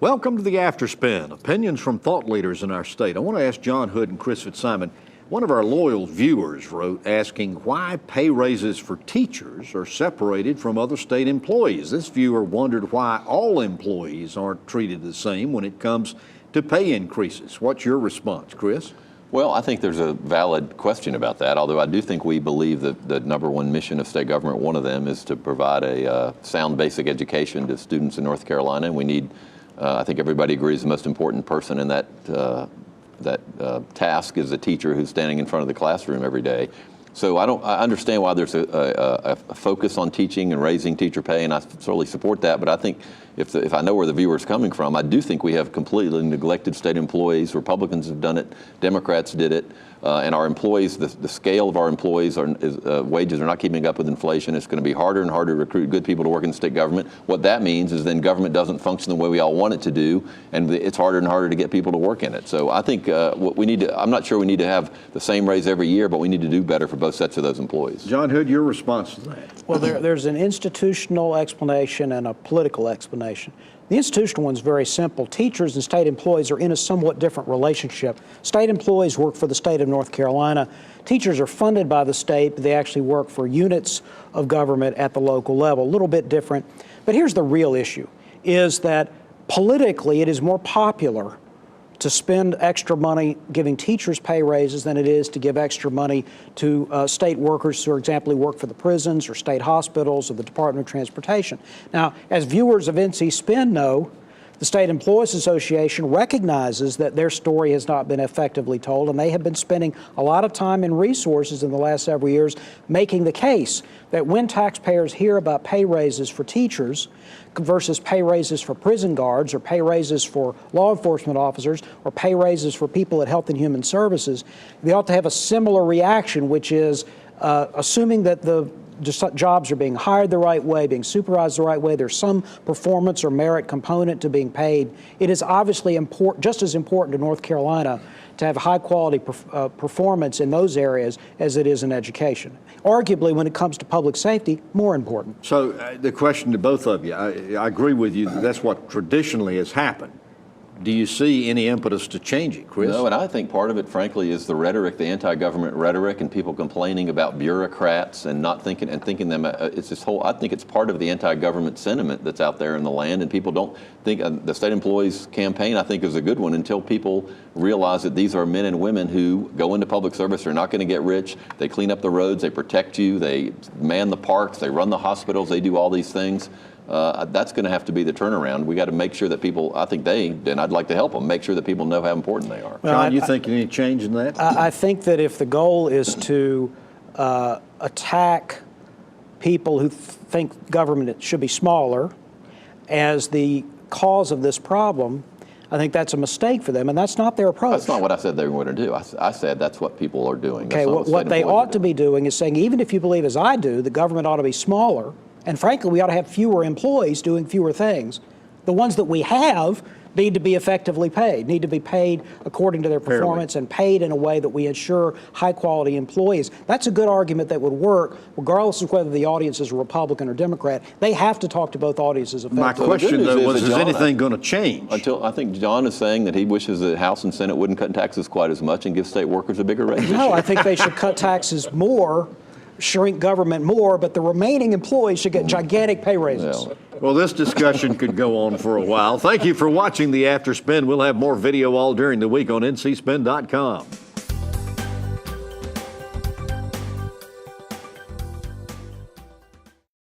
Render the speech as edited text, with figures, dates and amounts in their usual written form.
Welcome to the Afterspin, opinions from thought leaders in our state. I want to ask John Hood and Chris Fitzsimon. One of our loyal viewers wrote asking why pay raises for teachers are separated from other state employees. This viewer wondered why all employees aren't treated the same when it comes to pay increases. What's your response, Chris? Well, I think there's a valid question about that, although I do think we believe that the number one mission of state government, one of them, is to provide a sound basic education to students in North Carolina, and we need I think everybody agrees the most important person in that task is the teacher who's standing in front of the classroom every day. So I understand why there's a focus on teaching and raising teacher pay, and I certainly support that. But I think if I know where the viewer's coming from, I do think we have completely neglected state employees. Republicans have done it, Democrats did it, and our employees, the scale of our employees, wages are not keeping up with inflation. It's going to be harder and harder to recruit good people to work in state government. What that means is then government doesn't function the way we all want it to do, and it's harder and harder to get people to work in it. So I think what we need to, I'm not sure we need to have the same raise every year, but we need to do better for both sets of those employees. John Hood, your response to that? Well, there's an institutional explanation and a political explanation. The institutional one's very simple. Teachers and state employees are in a somewhat different relationship. State employees work for the state of North Carolina. Teachers are funded by the state, but they actually work for units of government at the local level. A little bit different. But here's the real issue, is that politically it is more popular to spend extra money giving teachers pay raises than it is to give extra money to state workers who, for example, work for the prisons or state hospitals or the Department of Transportation. Now, as viewers of NC Spin know, the State Employees Association recognizes that their story has not been effectively told, and they have been spending a lot of time and resources in the last several years making the case that when taxpayers hear about pay raises for teachers versus pay raises for prison guards or pay raises for law enforcement officers or pay raises for people at Health and Human Services, they ought to have a similar reaction, which is assuming that the jobs are being hired the right way, being supervised the right way, there's some performance or merit component to being paid. It is obviously just as important to North Carolina to have high quality performance in those areas as it is in education. Arguably, when it comes to public safety, more important. So the question to both of you, I agree with you that that's what traditionally has happened. Do you see any impetus to change it, Chris? No, and I think part of it, frankly, is the rhetoric, the anti-government rhetoric, and people complaining about bureaucrats and not thinking them. It's this whole. I think it's part of the anti-government sentiment that's out there in the land, and people don't think the state employees campaign. I think is a good one until people realize that these are men and women who go into public service. They're not going to get rich. They clean up the roads. They protect you. They man the parks. They run the hospitals. They do all these things. That's going to have to be the turnaround. We got to make sure that people, I think and I'd like to help them, make sure that people know how important they are. John, you think any change in that? I think that if the goal is to attack people who think government should be smaller as the cause of this problem, I think that's a mistake for them, and that's not their approach. That's not what I said they were going to do. I said that's what people are doing. Okay, what they ought to be doing is saying, even if you believe, as I do, the government ought to be smaller, and frankly, we ought to have fewer employees doing fewer things. The ones that we have need to be effectively paid, need to be paid according to their performance and paid in a way that we ensure high-quality employees. That's a good argument that would work, regardless of whether the audience is a Republican or Democrat. They have to talk to both audiences effectively. My question, though, was, is anything going to change? Until I think John is saying that he wishes the House and Senate wouldn't cut taxes quite as much and give state workers a bigger raise. No, I think they should cut taxes more, shrink government more, but the remaining employees should get gigantic pay raises. Yeah. Well, this discussion could go on for a while. Thank you for watching the Afterspin. We'll have more video all during the week on ncspin.com.